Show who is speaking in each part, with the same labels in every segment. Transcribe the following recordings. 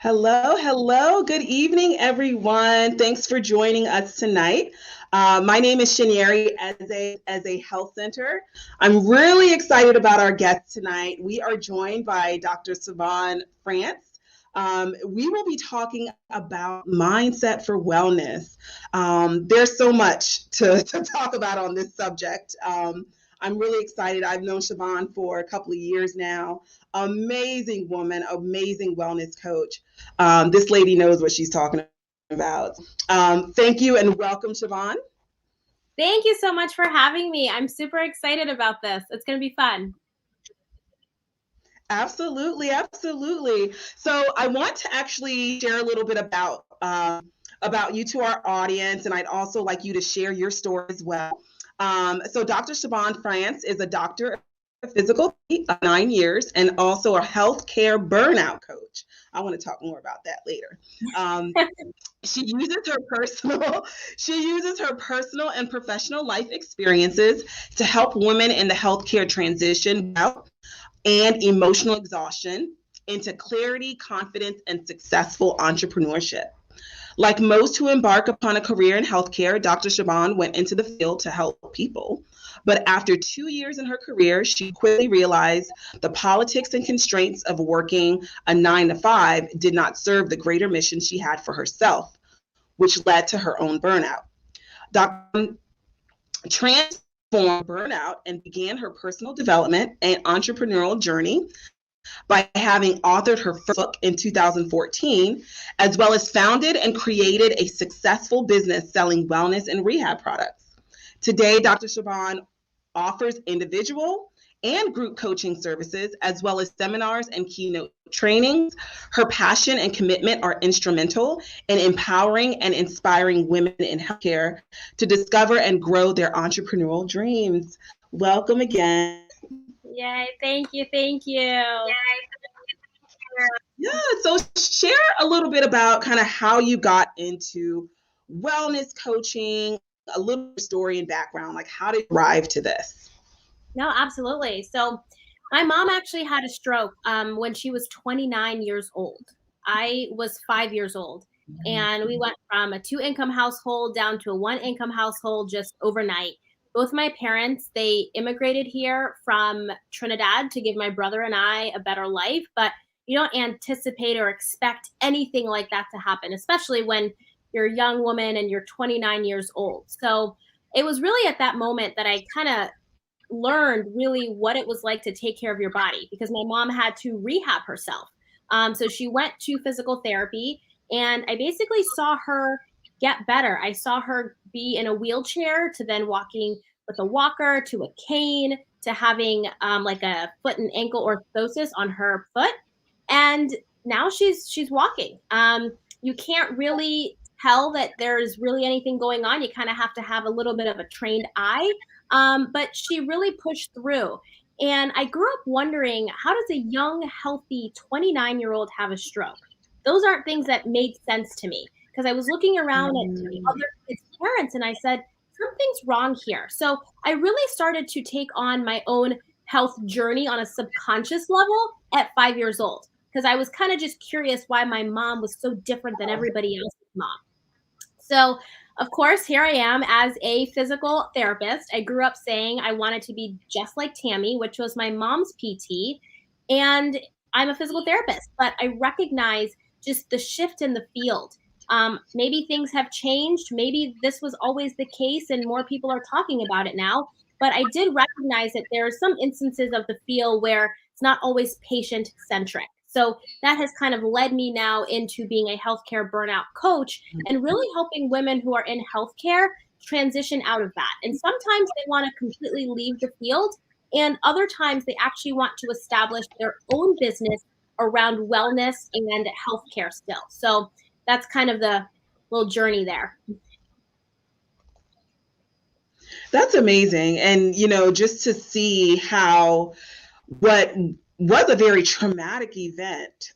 Speaker 1: Hello, hello. Good evening, everyone. Thanks for joining us tonight. My name is Shanieri as a Health Center. I'm really excited about our guest tonight. We are joined by Dr. Siobhan France. We will be talking about mindset for wellness. There's so much to talk about on this subject. I'm really excited. I've known Siobhan for a couple of years now. Amazing woman, amazing wellness coach. This lady knows what she's talking about. Thank you and welcome, Siobhan.
Speaker 2: Thank you so much for having me. I'm super excited about this. It's going to be fun.
Speaker 1: Absolutely, absolutely. So I want to actually share a little bit about you to our audience, and I'd also like you to share your story as well. So Dr. Siobhan France is a doctor of physical therapy of 9 years and also a healthcare burnout coach. I want to talk more about that later. Um, she uses her personal she uses her personal and professional life experiences to help women in the healthcare transition out and emotional exhaustion into clarity, confidence, and successful entrepreneurship. Like most who embark upon a career in healthcare, Dr. Siobhan went into the field to help people. But after 2 years in her career, she quickly realized the politics and constraints of working a 9 to 5 did not serve the greater mission she had for herself, which led to her own burnout. Dr. Transformed burnout and began her personal development and entrepreneurial journey by having authored her first book in 2014, as well as founded and created a successful business selling wellness and rehab products. Today, Dr. Siobhan offers individual and group coaching services, as well as seminars and keynote trainings. Her passion and commitment are instrumental in empowering and inspiring women in healthcare to discover and grow their entrepreneurial dreams. Welcome again.
Speaker 2: Yay. Thank you. Thank you.
Speaker 1: Yeah, so share a little bit about kind of how you got into wellness coaching, a little story and background, like how did you arrive to this?
Speaker 2: No, absolutely. So, my mom actually had a stroke when she was 29 years old. I was 5 years old. And we went from a two-income household down to a one-income household just overnight. Both my parents, they immigrated here from Trinidad to give my brother and I a better life, but you don't anticipate or expect anything like that to happen, especially when you're a young woman and you're 29 years old. So it was really at that moment that I kind of learned really what it was like to take care of your body because my mom had to rehab herself. So she went to physical therapy, and I basically saw her get better. I saw her be in a wheelchair to then walking with a walker to a cane to having like a foot and ankle orthosis on her foot, and now she's walking. You can't really tell that there's really anything going on. You kind of have to have a little bit of a trained eye, but she really pushed through. And I grew up wondering, how does a young, healthy 29-year-old have a stroke? Those aren't things that made sense to me because I was looking around at other kids' parents and I said, something's wrong here. So I really started to take on my own health journey on a subconscious level at 5 years old because I was kind of just curious why my mom was so different than everybody else's mom. So, of course, here I am as a physical therapist. I grew up saying I wanted to be just like Tammy, which was my mom's PT. And I'm a physical therapist, but I recognize just the shift in the field. Maybe things have changed. Maybe this was always the case and more people are talking about it now. But I did recognize that there are some instances of the field where it's not always patient centric. So that has kind of led me now into being a healthcare burnout coach and really helping women who are in healthcare transition out of that. And sometimes they want to completely leave the field, and other times they actually want to establish their own business around wellness and healthcare still. So that's kind of the little journey there.
Speaker 1: That's amazing. And, just to see how what was a very traumatic event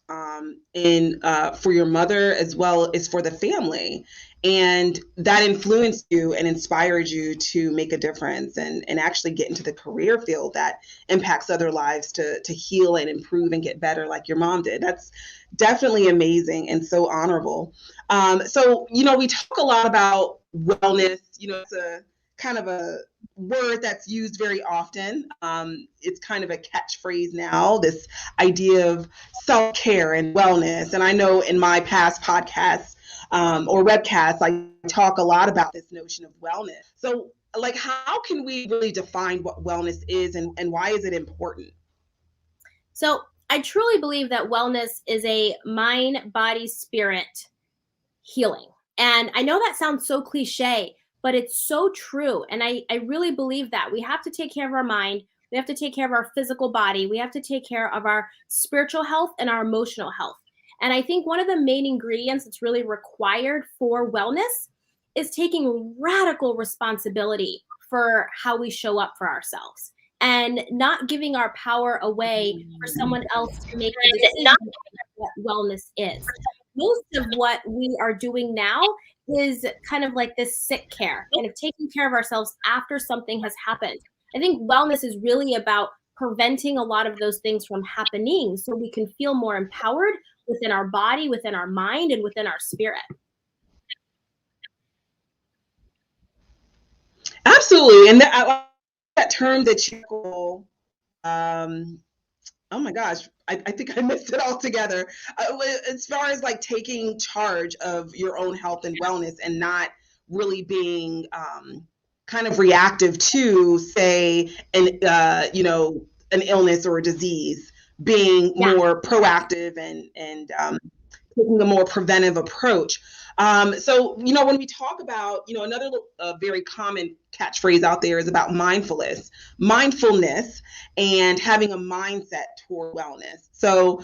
Speaker 1: in for your mother as well as for the family. and that influenced you and inspired you to make a difference and actually get into the career field that impacts other lives to heal and improve and get better like your mom did. That's definitely amazing and so honorable. So, we talk a lot about wellness. It's a kind of a word that's used very often. It's kind of a catchphrase now, this idea of self-care and wellness. And I know in my past podcasts, or webcasts, I talk a lot about this notion of wellness. So, like, how can we really define what wellness is and why is it important?
Speaker 2: So, I truly believe that wellness is a mind, body, spirit healing. And I know that sounds so cliche, but it's so true. And I really believe that we have to take care of our mind. We have to take care of our physical body. We have to take care of our spiritual health and our emotional health. And I think one of the main ingredients that's really required for wellness is taking radical responsibility for how we show up for ourselves and not giving our power away for someone else to make the decision of what wellness is. Most of what we are doing now is kind of like this sick care, kind of taking care of ourselves after something has happened. I think wellness is really about preventing a lot of those things from happening so we can feel more empowered within our body, within our mind, and within our spirit.
Speaker 1: Absolutely. And that term that you oh my gosh, I think I missed it altogether. As far as like taking charge of your own health and wellness and not really being kind of reactive to, say, an illness or a disease, being more proactive and taking a more preventive approach. So, when we talk about, another very common catchphrase out there is about mindfulness and having a mindset toward wellness. So,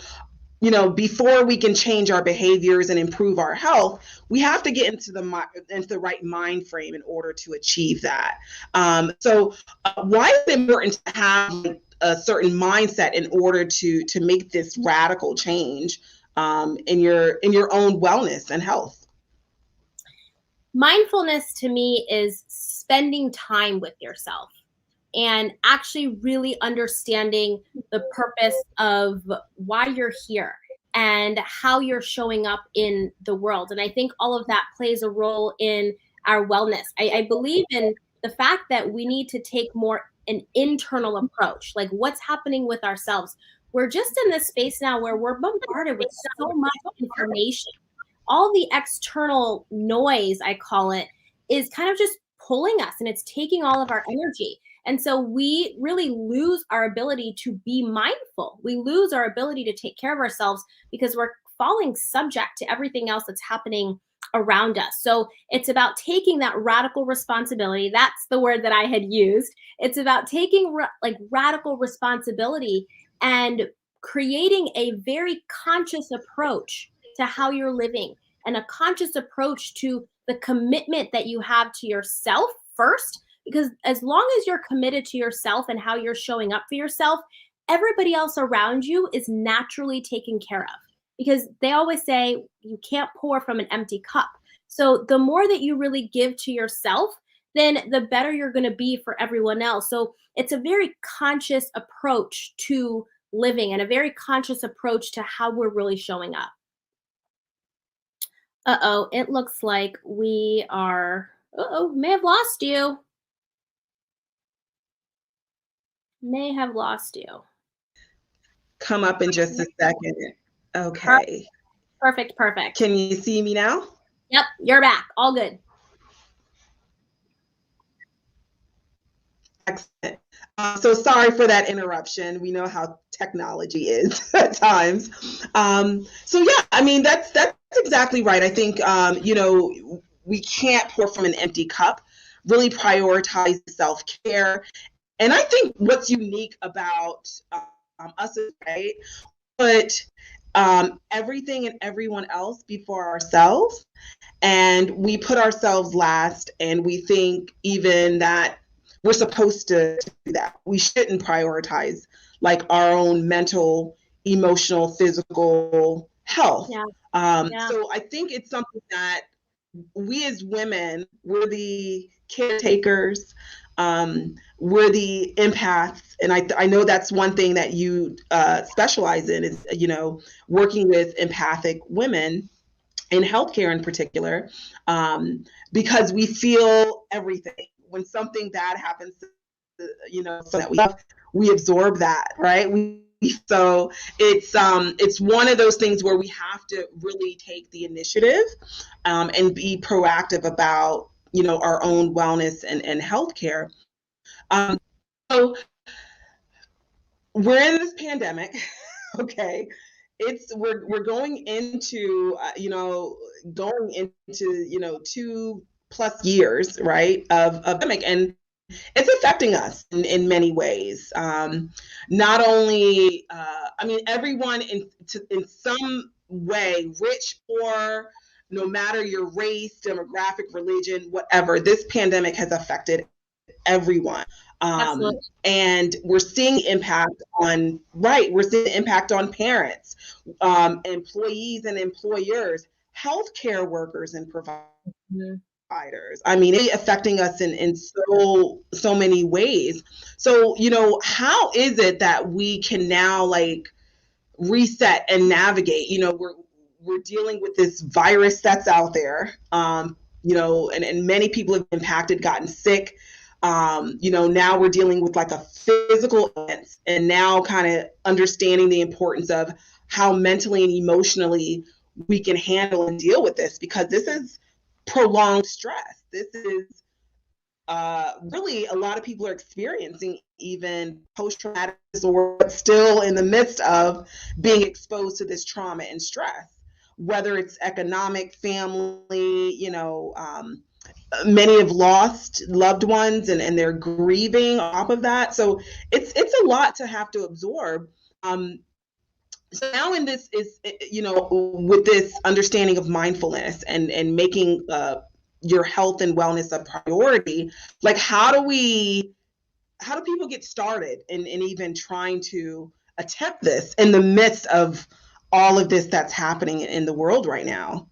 Speaker 1: before we can change our behaviors and improve our health, we have to get into the right mind frame in order to achieve that. Why is it important to have a certain mindset in order to make this radical change in your own wellness and health?
Speaker 2: Mindfulness to me is spending time with yourself and actually really understanding the purpose of why you're here and how you're showing up in the world. And I think all of that plays a role in our wellness. I believe in the fact that we need to take more an internal approach, like what's happening with ourselves. We're just in this space now where we're bombarded with so much information. All the external noise, I call it, is kind of just pulling us and it's taking all of our energy. And so we really lose our ability to be mindful. We lose our ability to take care of ourselves because we're falling subject to everything else that's happening around us. So it's about taking that radical responsibility. That's the word that I had used. It's about taking radical responsibility and creating a very conscious approach to how you're living and a conscious approach to the commitment that you have to yourself first. Because as long as you're committed to yourself and how you're showing up for yourself, everybody else around you is naturally taken care of. Because they always say you can't pour from an empty cup. So the more that you really give to yourself, then the better you're going to be for everyone else. So it's a very conscious approach to living and a very conscious approach to how we're really showing up. Uh-oh, it looks like we are, may have lost you. May have lost you.
Speaker 1: Come up in just a second. Okay.
Speaker 2: Perfect.
Speaker 1: Can you see me now?
Speaker 2: Yep, you're back. All good.
Speaker 1: Excellent. So sorry for that interruption. We know how technology is at times. So yeah, I mean, that's exactly right. I think, we can't pour from an empty cup, really prioritize self-care. And I think what's unique about us is, right, put everything and everyone else before ourselves. And we put ourselves last, and we think even that we're supposed to do that. We shouldn't prioritize like our own mental, emotional, physical health.
Speaker 2: Yeah.
Speaker 1: So I think it's something that we as women, we're the caretakers, we're the empaths. And I know that's one thing that you specialize in is, working with empathic women in healthcare in particular, because we feel everything. When something bad happens, so that we absorb that, right? So it's one of those things where we have to really take the initiative, and be proactive about our own wellness and healthcare. So we're in this pandemic, okay? We're going into 2+ years, right, of pandemic, and it's affecting us in many ways. Not only, everyone in some way, rich, poor, no matter your race, demographic, religion, whatever, this pandemic has affected everyone.
Speaker 2: Absolutely.
Speaker 1: And we're seeing the impact on, right, we're seeing the impact on parents, employees and employers, healthcare workers and providers. I mean, it's affecting us in so many ways. So, how is it that we can now like reset and navigate? We're dealing with this virus that's out there, and many people have been impacted, gotten sick. Now we're dealing with like a physical event, and now kind of understanding the importance of how mentally and emotionally we can handle and deal with this, because this is prolonged stress. This is really a lot of people are experiencing even post-traumatic disorder, but still in the midst of being exposed to this trauma and stress, whether it's economic, family, many have lost loved ones, and they're grieving on top of that. So it's a lot to have to absorb. So now in this is, with this understanding of mindfulness and making your health and wellness a priority, like how do people get started in even trying to attempt this in the midst of all of this that's happening in the world right now?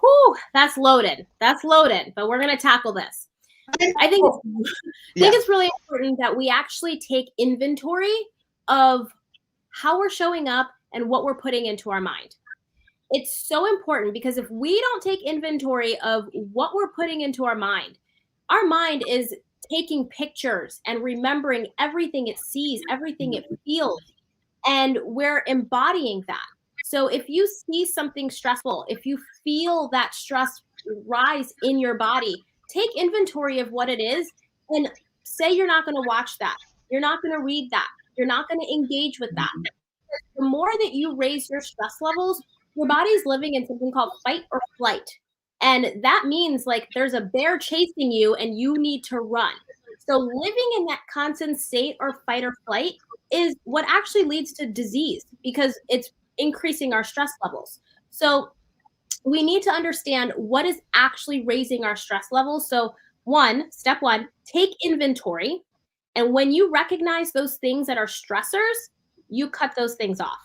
Speaker 2: Whew, that's loaded. That's loaded, but we're going to tackle this. I think it's really important that we actually take inventory of how we're showing up and what we're putting into our mind. It's so important, because if we don't take inventory of what we're putting into our mind is taking pictures and remembering everything it sees, everything it feels, and we're embodying that. So if you see something stressful, if you feel that stress rise in your body, take inventory of what it is and say you're not going to watch that. You're not going to read that. You're not going to engage with that. The more that you raise your stress levels, your body's living in something called fight or flight. And that means like there's a bear chasing you and you need to run. So living in that constant state or fight or flight is what actually leads to disease, because it's increasing our stress levels. So we need to understand what is actually raising our stress levels. So step one, take inventory. And when you recognize those things that are stressors, you cut those things off.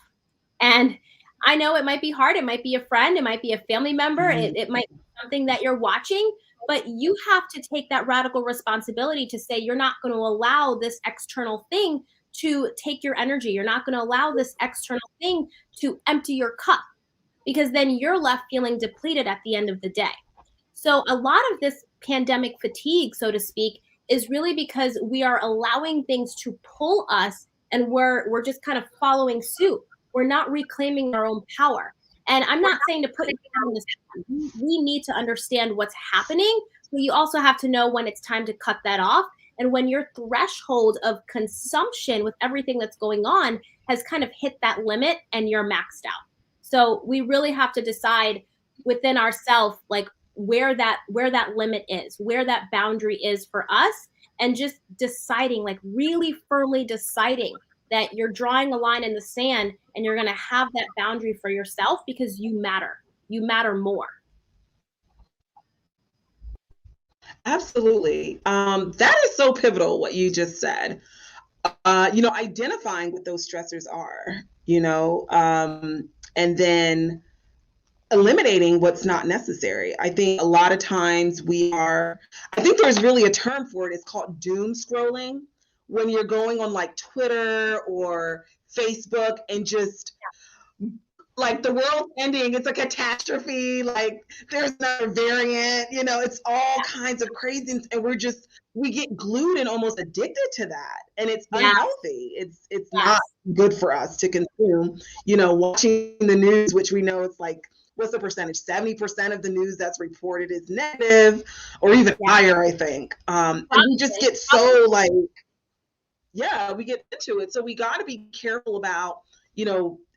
Speaker 2: And I know it might be hard. It might be a friend. It might be a family member. It might be something that you're watching, but you have to take that radical responsibility to say, you're not going to allow this external thing to take your energy. You're not going to allow this external thing to empty your cup, because then you're left feeling depleted at the end of the day. So a lot of this pandemic fatigue, so to speak, is really because we are allowing things to pull us, and we're just kind of following suit. We're not reclaiming our own power. And I'm not saying to put it down on this. We need to understand what's happening, but you also have to know when it's time to cut that off. And when your threshold of consumption with everything that's going on has kind of hit that limit and you're maxed out. So we really have to decide within ourselves, like where that limit is, where that boundary is for us, and just deciding, like really firmly deciding that you're drawing a line in the sand and you're going to have that boundary for yourself, because you matter more.
Speaker 1: Absolutely. That is so pivotal, what you just said. Identifying what those stressors are, and then eliminating what's not necessary. I think a lot of times I think there's really a term for it. It's called doom scrolling, when you're going on like Twitter or Facebook and just like the world's ending, it's a catastrophe, like there's another variant, it's all kinds of crazy, and we get glued and almost addicted to that, and it's unhealthy. It's not good for us to consume, watching the news, which we know it's like, what's the percentage? 70% of the news that's reported is negative, or even higher, I think. And we just get so like, we get into it. So we got to be careful about,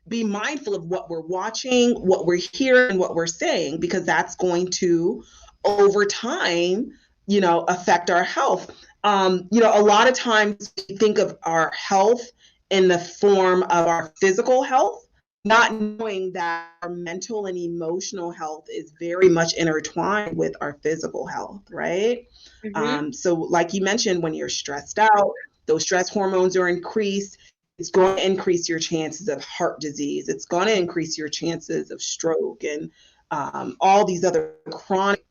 Speaker 1: be mindful of what we're watching, what we're hearing, what we're saying, because that's going to, over time, affect our health. A lot of times we think of our health in the form of our physical health, not knowing that our mental and emotional health is very much intertwined with our physical health, right? Mm-hmm. So like you mentioned, when you're stressed out, those stress hormones are increased. It's going to increase your chances of heart disease. It's going to increase your chances of stroke and all these other chronic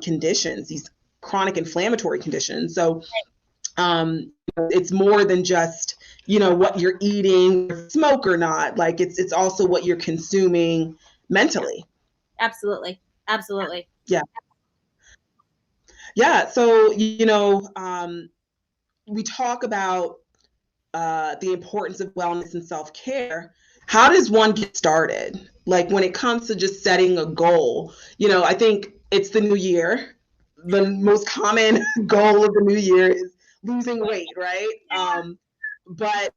Speaker 1: conditions, these chronic inflammatory conditions. So it's more than just, what you're eating, smoke or not. Like it's also what you're consuming mentally.
Speaker 2: Absolutely. Absolutely.
Speaker 1: Yeah. Yeah. So, we talk about the importance of wellness and self-care. How does one get started? Like when it comes to just setting a goal, I think it's the new year. The most common goal of the new year is losing weight, right? But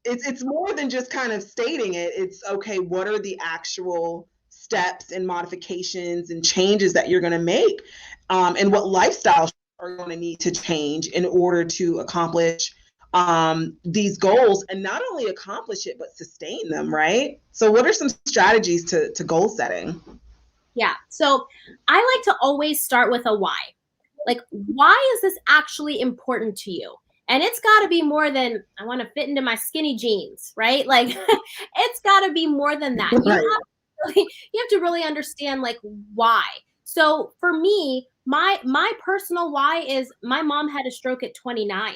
Speaker 1: it's more than just kind of stating it. It's okay, what are the actual steps and modifications and changes that you're going to make? And what lifestyle are you going to need to change in order to accomplish these goals, and not only accomplish it, but sustain them, right? So what are some strategies to goal setting?
Speaker 2: Yeah. So I like to always start with a why. Like, why is this actually important to you? And it's got to be more than I want to fit into my skinny jeans, right? Like it's got to be more than that. Right. You have to really understand like why. So for me, my personal why is my mom had a stroke at 29.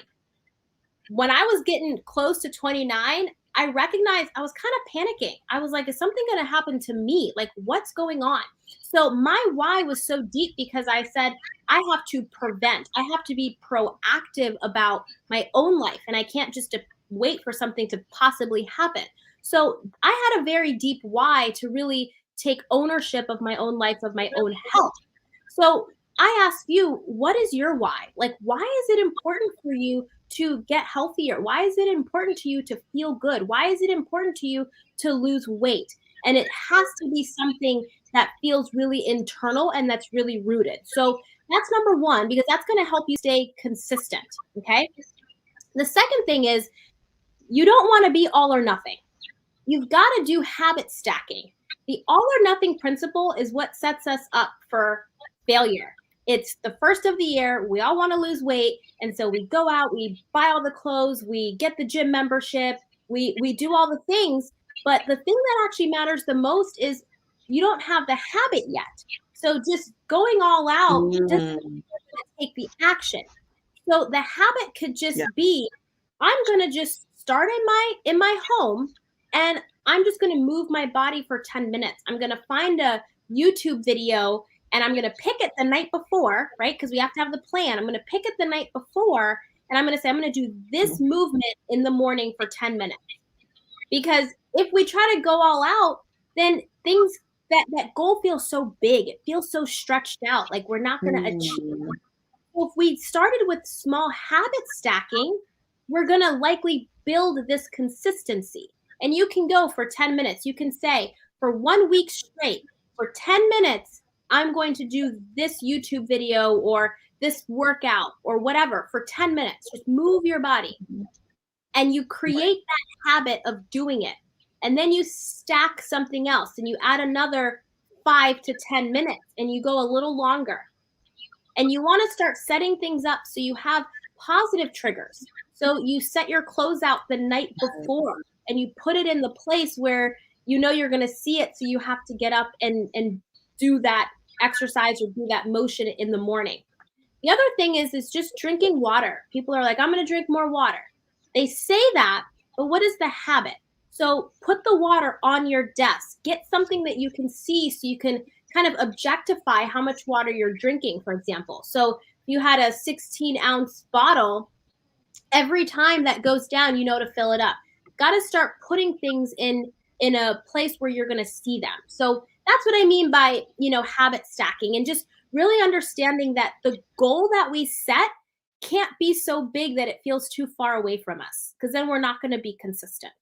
Speaker 2: When I was getting close to 29, I recognized I was kind of panicking. I was like, is something going to happen to me? Like, what's going on? So my why was so deep because I said, I have to prevent. I have to be proactive about my own life. And I can't just wait for something to possibly happen. So I had a very deep why to really take ownership of my own life, of my own health. So I ask you, what is your why? Like, why is it important for you to get healthier? Why is it important to you to feel good? Why is it important to you to lose weight? And it has to be something that feels really internal and that's really rooted. So that's number one, because that's going to help you stay consistent. Okay. The second thing is you don't want to be all or nothing. You've got to do habit stacking. The all or nothing principle is what sets us up for failure. It's the first of the year. We all want to lose weight. And so we go out, we buy all the clothes, we get the gym membership, we do all the things. But the thing that actually matters the most is you don't have the habit yet. So just going all out doesn't take the action. So the habit could just be, I'm going to just start in my home and I'm just going to move my body for 10 minutes. I'm going to find a YouTube video and I'm going to pick it the night before, right? Because we have to have the plan. I'm going to pick it the night before and I'm going to say, I'm going to do this movement in the morning for 10 minutes. Because if we try to go all out, then things that goal feels so big. It feels so stretched out. Like we're not going to achieve. So if we started with small habit stacking, we're going to likely build this consistency. And you can go for 10 minutes. You can say for 1 week straight, for 10 minutes, I'm going to do this YouTube video or this workout or whatever for 10 minutes. Just move your body. And you create that habit of doing it. And then you stack something else and you add another 5 to 10 minutes and you go a little longer. And you want to start setting things up so you have positive triggers. So you set your clothes out the night before and you put it in the place where you know you're going to see it. So you have to get up and do that exercise or do that motion in the morning. The other thing is just drinking water. People are like, I'm going to drink more water. They say that, but what is the habit? So put the water on your desk. Get something that you can see so you can kind of objectify how much water you're drinking, for example. So if you had a 16-ounce bottle, every time that goes down, you know to fill it up. Got to start putting things in a place where you're going to see them. So that's what I mean by, habit stacking, and just really understanding that the goal that we set can't be so big that it feels too far away from us, because then we're not going to be consistent.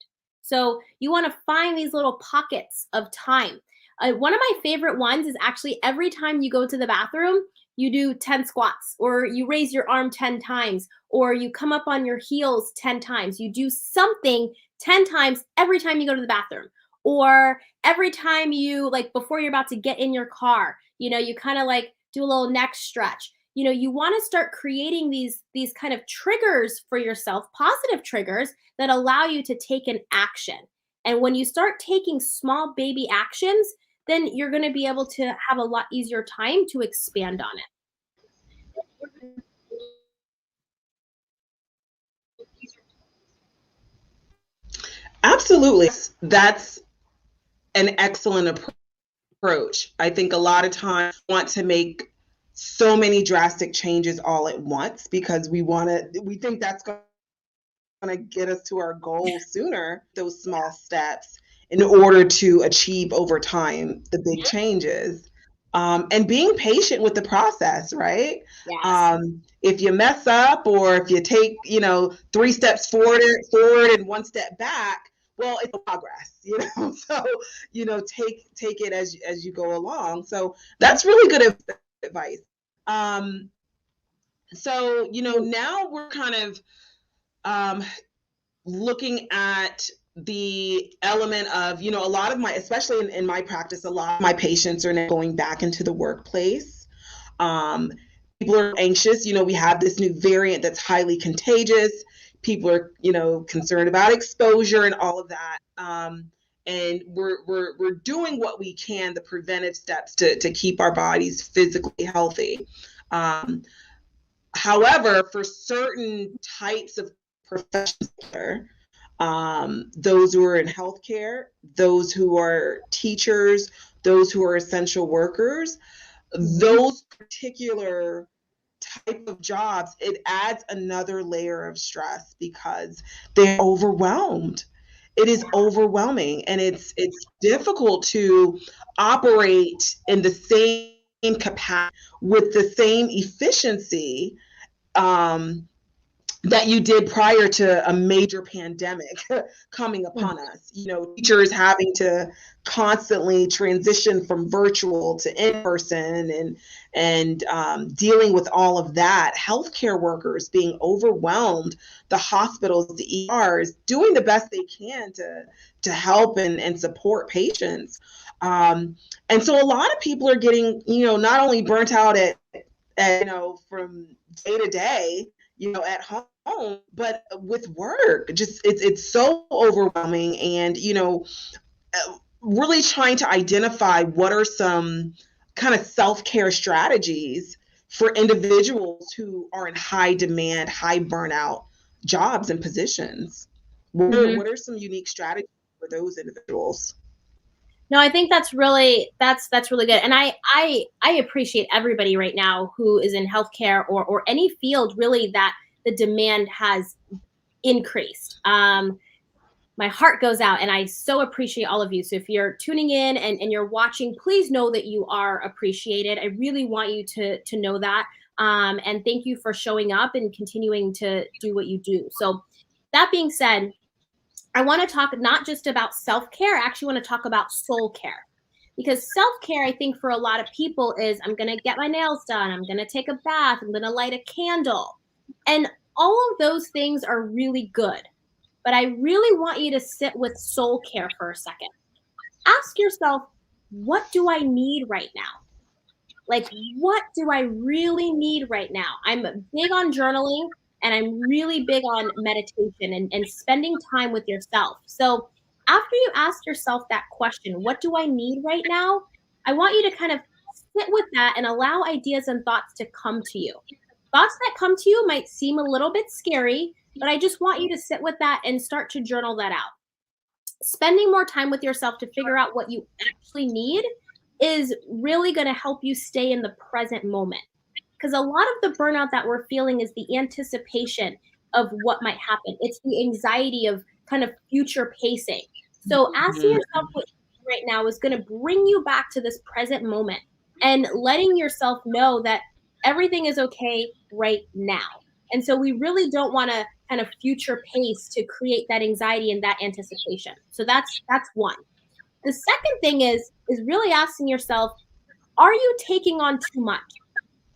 Speaker 2: So you want to find these little pockets of time. One of my favorite ones is actually every time you go to the bathroom, you do 10 squats, or you raise your arm 10 times, or you come up on your heels 10 times. You do something 10 times every time you go to the bathroom, or every time you, like, before you're about to get in your car, you kind of like do a little neck stretch. You want to start creating these kind of triggers for yourself, positive triggers that allow you to take an action. And when you start taking small baby actions, then you're going to be able to have a lot easier time to expand on it.
Speaker 1: Absolutely. That's an excellent approach. I think a lot of times we want to make so many drastic changes all at once because we think that's going to get us to our goal sooner, those small steps, in order to achieve over time the big changes. And being patient with the process, right?
Speaker 2: Yes.
Speaker 1: If you mess up, or if you take, 3 steps forward and 1 step back, well, it's progress, So, take it as you go along. So that's really good advice. So, now we're kind of looking at the element of, a lot of especially in my practice, a lot of my patients are now going back into the workplace. People are anxious. We have this new variant that's highly contagious. People are, concerned about exposure and all of that. And we're doing what we can, the preventive steps to keep our bodies physically healthy. However, for certain types of professions, those who are in healthcare, those who are teachers, those who are essential workers, those particular type of jobs, it adds another layer of stress because they're overwhelmed. It is overwhelming, and it's difficult to operate in the same capacity with the same efficiency that you did prior to a major pandemic coming upon us. Teachers having to constantly transition from virtual to in person, and dealing with all of that. Healthcare workers being overwhelmed, the hospitals, the ERs, doing the best they can to help and support patients. And so a lot of people are getting, not only burnt out at from day to day, at home, but with work. Just it's so overwhelming, and really trying to identify what are some kind of self-care strategies for individuals who are in high demand, high burnout jobs and positions. What are some unique strategies for those individuals?
Speaker 2: No, I think that's really good. And I appreciate everybody right now who is in healthcare or any field really that the demand has increased. My heart goes out, and I so appreciate all of you. So if you're tuning in and you're watching, please know that you are appreciated. I really want you to know that. And thank you for showing up and continuing to do what you do. So that being said, I want to talk not just about self-care. I actually want to talk about soul care, because self-care, I think, for a lot of people is, I'm going to get my nails done, I'm going to take a bath, I'm going to light a candle. And all of those things are really good. But I really want you to sit with soul care for a second. Ask yourself, what do I need right now? Like, what do I really need right now? I'm big on journaling, and I'm really big on meditation and spending time with yourself. So after you ask yourself that question, what do I need right now? I want you to kind of sit with that and allow ideas and thoughts to come to you. Thoughts that come to you might seem a little bit scary, but I just want you to sit with that and start to journal that out. Spending more time with yourself to figure out what you actually need is really going to help you stay in the present moment. Because a lot of the burnout that we're feeling is the anticipation of what might happen. It's the anxiety of kind of future pacing. So asking yourself what you need right now is going to bring you back to this present moment and letting yourself know that everything is okay right now. And so we really don't want to kind of future pace to create that anxiety and that anticipation. So that's one. The second thing is really asking yourself, are you taking on too much?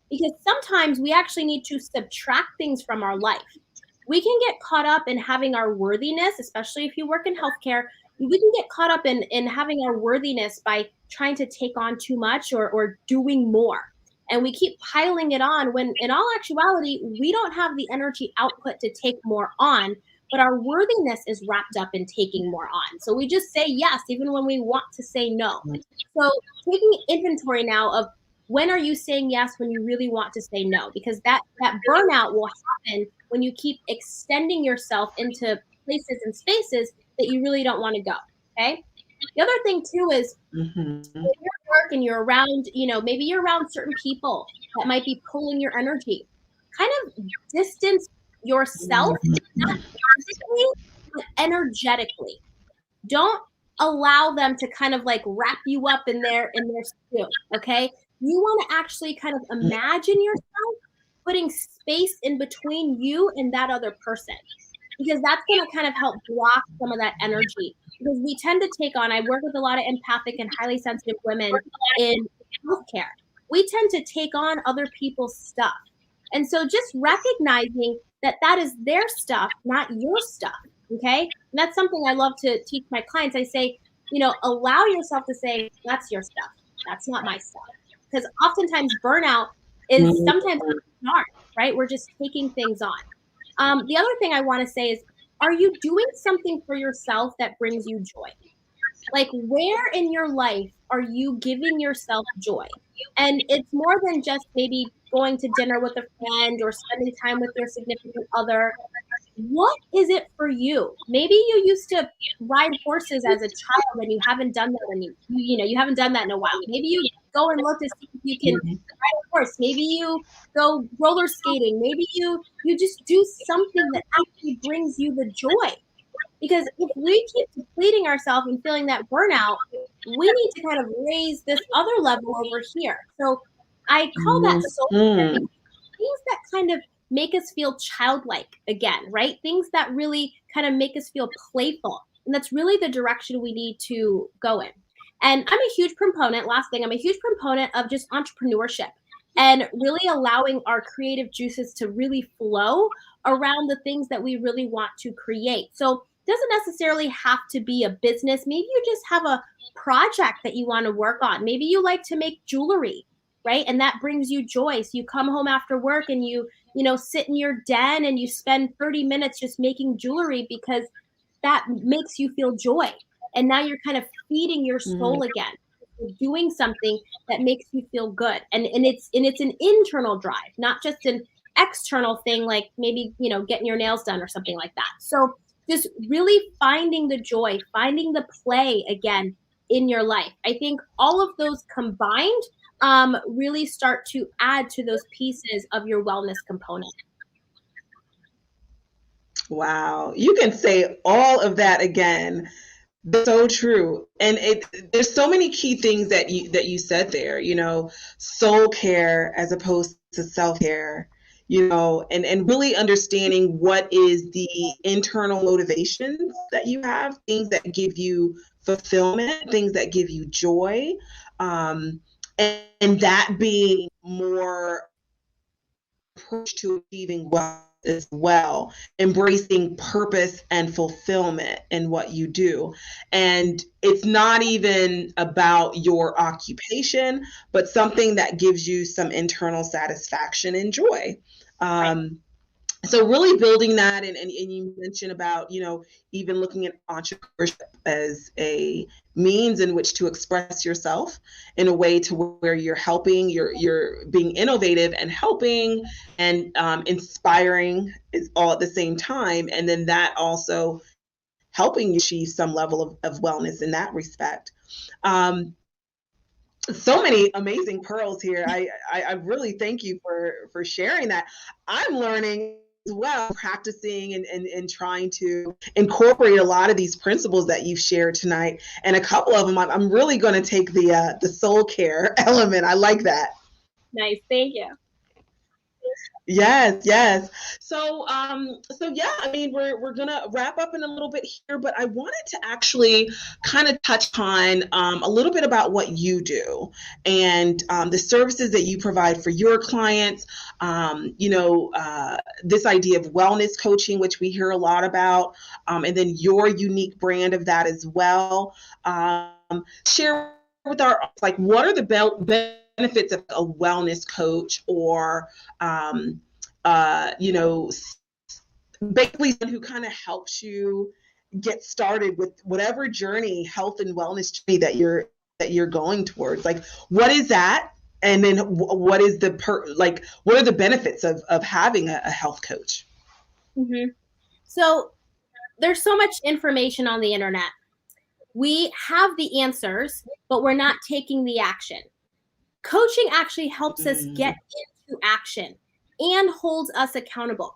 Speaker 2: Because sometimes we actually need to subtract things from our life. We can get caught up in having our worthiness, especially if you work in healthcare. We can get caught up in having our worthiness by trying to take on too much or doing more. And we keep piling it on when in all actuality, we don't have the energy output to take more on, but our worthiness is wrapped up in taking more on. So we just say yes, even when we want to say no. So taking inventory now of when are you saying yes when you really want to say no? Because that burnout will happen when you keep extending yourself into places and spaces that you really don't want to go. Okay. The other thing too is when you're at work and you're around, maybe you're around certain people that might be pulling your energy. Kind of distance yourself, not physically, but energetically. Don't allow them to kind of like wrap you up in their stew. Okay. You want to actually kind of imagine yourself putting space in between you and that other person, because that's going to kind of help block some of that energy. Because we tend to take on, I work with a lot of empathic and highly sensitive women in healthcare. We tend to take on other people's stuff. And so just recognizing that that is their stuff, not your stuff. Okay. And that's something I love to teach my clients. I say, allow yourself to say, that's your stuff. That's not my stuff. Because oftentimes burnout is sometimes hard, right? We're just taking things on. The other thing I want to say is, are you doing something for yourself that brings you joy? Like, where in your life are you giving yourself joy? And it's more than just maybe going to dinner with a friend or spending time with your significant other. What is it for you? Maybe you used to ride horses as a child and you haven't done that you haven't done that in a while. Maybe you go and look to see if you can ride a horse. Maybe you go roller skating. Maybe you just do something that actually brings you the joy. Because if we keep depleting ourselves and feeling that burnout, we need to kind of raise this other level over here. So I call that soul care, things that kind of make us feel childlike again, right? Things that really kind of make us feel playful. And that's really the direction we need to go in. And I'm a huge proponent, last thing, I'm a huge proponent of just entrepreneurship and really allowing our creative juices to really flow around the things that we really want to create. So it doesn't necessarily have to be a business. Maybe you just have a project that you want to work on. Maybe you like to make jewelry, right? And that brings you joy. So you come home after work and you sit in your den and you spend 30 minutes just making jewelry because that makes you feel joy. And now you're kind of feeding your soul again. You're doing something that makes you feel good. And it's an internal drive, not just an external thing like maybe, getting your nails done or something like that. So just really finding the joy, finding the play again in your life. I think all of those combined really start to add to those pieces of your wellness component.
Speaker 1: Wow, you can say all of that again. That's so true. And there's so many key things that you said there, soul care as opposed to self-care, and really understanding what is the internal motivations that you have, things that give you fulfillment, things that give you joy, and that being more approach to achieving wealth as well, embracing purpose and fulfillment in what you do. And it's not even about your occupation, but something that gives you some internal satisfaction and joy. So really building that, and you mentioned about, even looking at entrepreneurship as a means in which to express yourself in a way to where you're helping, you're being innovative and helping and inspiring is all at the same time. And then that also helping you achieve some level of wellness in that respect. So many amazing pearls here. I really thank you for sharing that. I'm learning as well, practicing and trying to incorporate a lot of these principles that you've shared tonight. And a couple of them, I'm really going to take the soul care element. I like that.
Speaker 2: Nice. Thank you.
Speaker 1: Yes, yes. So yeah, I mean, we're gonna wrap up in a little bit here, but I wanted to actually kind of touch on a little bit about what you do and the services that you provide for your clients. This idea of wellness coaching, which we hear a lot about, and then your unique brand of that as well. Share with our, like, what are the benefits of a wellness coach, or you know, basically who kind of helps you get started with whatever journey, health and wellness journey that you're going towards. Like, what is that? And then what is what are the benefits of having a health coach?
Speaker 2: Mm-hmm. So there's so much information on the internet. We have the answers, but we're not taking the action. Coaching actually helps us get into action and holds us accountable.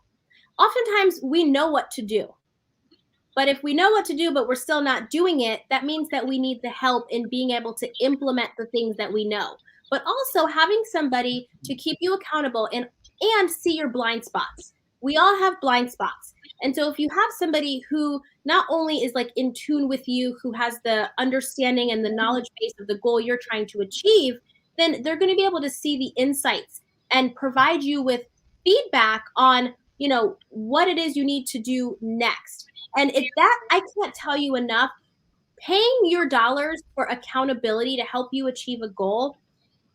Speaker 2: Oftentimes we know what to do, but if we know what to do, but we're still not doing it, that means that we need the help in being able to implement the things that we know, but also having somebody to keep you accountable and see your blind spots. We all have blind spots. And so if you have somebody who not only is like in tune with you, who has the understanding and the knowledge base of the goal you're trying to achieve, then they're going to be able to see the insights and provide you with feedback on, what it is you need to do next. And it's that I can't tell you enough. Paying your dollars for accountability to help you achieve a goal,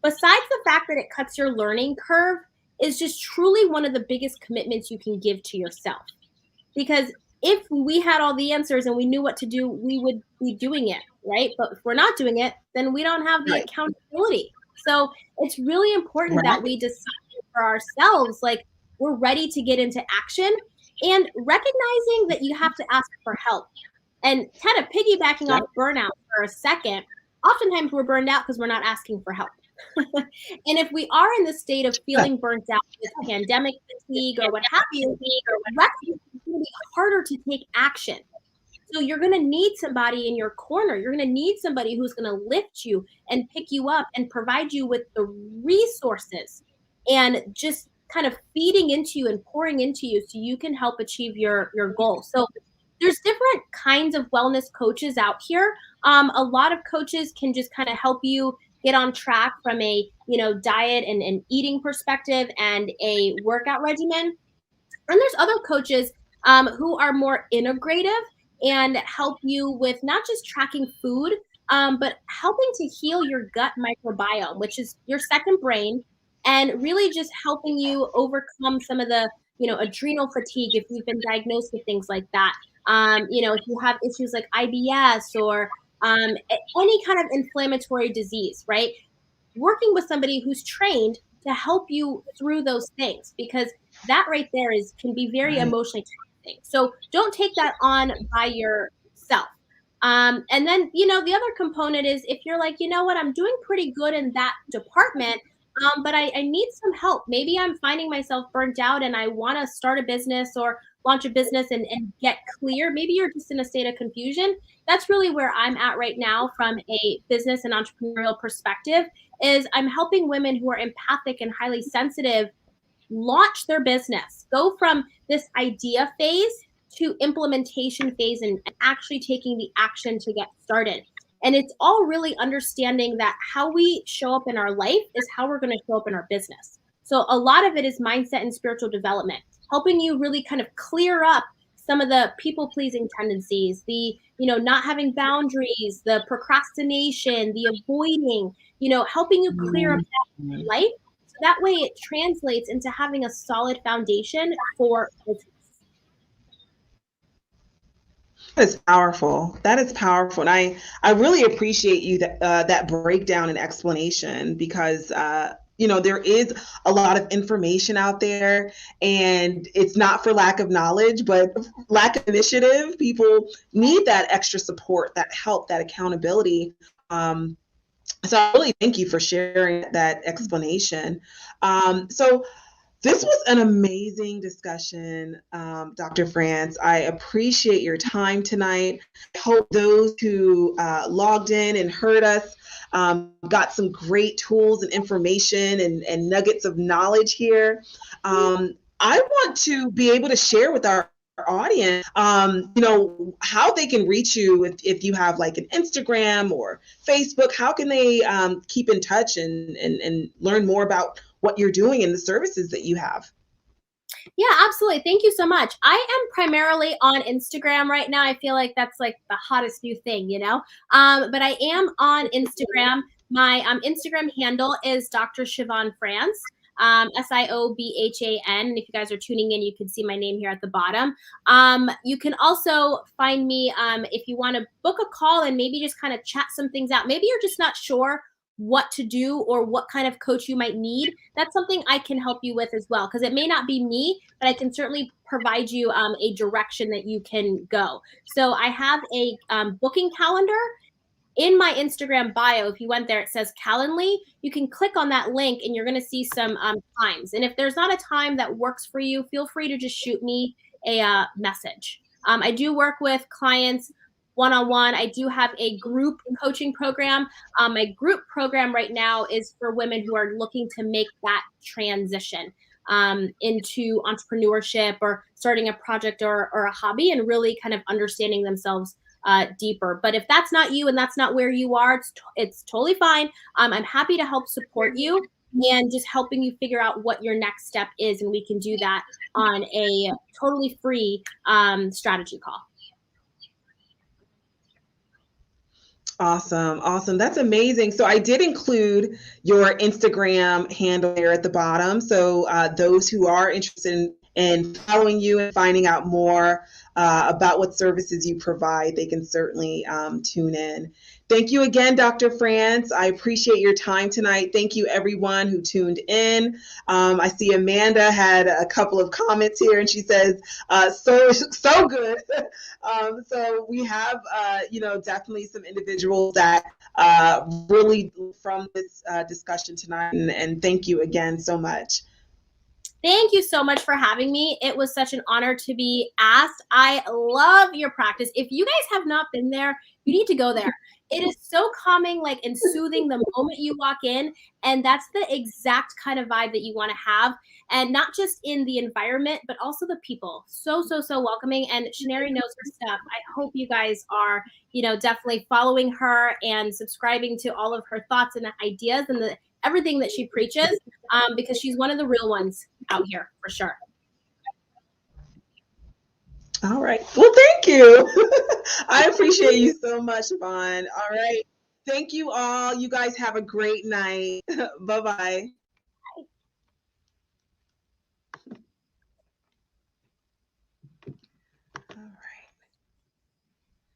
Speaker 2: besides the fact that it cuts your learning curve, is just truly one of the biggest commitments you can give to yourself. Because if we had all the answers and we knew what to do, we would be doing it, right? But if we're not doing it, then we don't have the
Speaker 1: Right.
Speaker 2: accountability. So it's really important that
Speaker 1: Right.
Speaker 2: we decide for ourselves, like, we're ready to get into action, and recognizing that you have to ask for help. And kind of piggybacking
Speaker 1: Yep.
Speaker 2: off burnout for a second, oftentimes we're burned out because we're not asking for help. And if we are in the state of feeling burnt out with pandemic fatigue or what have you, it's going to be harder to take action. So you're going to need somebody in your corner. You're going to need somebody who's going to lift you and pick you up and provide you with the resources and just kind of feeding into you and pouring into you so you can help achieve your goal. So there's different kinds of wellness coaches out here. A lot of coaches can just kind of help you get on track from a diet and eating perspective and a workout regimen. And there's other coaches who are more integrative and help you with not just tracking food, but helping to heal your gut microbiome, which is your second brain, and really just helping you overcome some of the, adrenal fatigue if you've been diagnosed with things like that. If you have issues like IBS or any kind of inflammatory disease, right? Working with somebody who's trained to help you through those things, because that right there can be very
Speaker 1: Right.
Speaker 2: emotionally taxing. So don't take that on by yourself. And then, the other component is if you're like, you know what, I'm doing pretty good in that department, but I need some help. Maybe I'm finding myself burnt out and I want to start a business or launch a business and get clear. Maybe you're just in a state of confusion. That's really where I'm at right now from a business and entrepreneurial perspective, is I'm helping women who are empathic and highly sensitive launch their business, go from this idea phase to implementation phase and actually taking the action to get started. And it's all really understanding that how we show up in our life is how we're going to show up in our business. So a lot of it is mindset and spiritual development, helping you really kind of clear up some of the people pleasing tendencies, the, not having boundaries, the procrastination, the avoiding, helping you clear up that life that way it translates into having a solid foundation for business.
Speaker 1: That is powerful. That is powerful. And I really appreciate you that breakdown and explanation because, there is a lot of information out there and it's not for lack of knowledge, but lack of initiative. People need that extra support, that help, that accountability. So I really thank you for sharing that explanation. So this was an amazing discussion, Dr. France. I appreciate your time tonight. I hope those who logged in and heard us got some great tools and information and nuggets of knowledge here. I want to be able to share with our audience, how they can reach you if you have like an Instagram or Facebook. How can they keep in touch and learn more about what you're doing and the services that you have?
Speaker 2: Yeah, absolutely. Thank you so much. I am primarily on Instagram right now. I feel like that's like the hottest new thing, but I am on Instagram. My Instagram handle is Dr. Siobhan France. Siobhan. And if you guys are tuning in, you can see my name here at the bottom. You can also find me if you want to book a call and maybe just kind of chat some things out. Maybe you're just not sure what to do or what kind of coach you might need. That's something I can help you with as well, because it may not be me, but I can certainly provide you a direction that you can go. So I have a booking calendar in my Instagram bio. If you went there, it says Calendly. You can click on that link and you're going to see some times. And if there's not a time that works for you, feel free to just shoot me a message. I do work with clients one-on-one. I do have a group coaching program. My group program right now is for women who are looking to make that transition into entrepreneurship or starting a project or a hobby and really kind of understanding themselves deeper. But if that's not you and that's not where you are, it's totally fine. I'm happy to help support you and just helping you figure out what your next step is. And we can do that on a totally free strategy call.
Speaker 1: Awesome. That's amazing. So I did include your Instagram handle there at the bottom. So those who are interested in following you and finding out more about what services you provide, they can certainly tune in. Thank you again, Dr. France. I appreciate your time tonight. Thank you, everyone who tuned in. I see Amanda had a couple of comments here, and she says, so good. So we have, definitely some individuals that really from this discussion tonight, and thank you again so much.
Speaker 2: Thank you so much for having me. It was such an honor to be asked. I love your practice. If you guys have not been there, you need to go there. It is so calming, and soothing the moment you walk in. And that's the exact kind of vibe that you want to have. And not just in the environment, but also the people. So welcoming. And Shaneri knows her stuff. I hope you guys are, definitely following her and subscribing to all of her thoughts and ideas and everything that she preaches, because she's one of the real ones out here for sure.
Speaker 1: All right. Well, thank you. I appreciate you so much, Siobhan. All right. Thank you all. You guys have a great night. Bye-bye.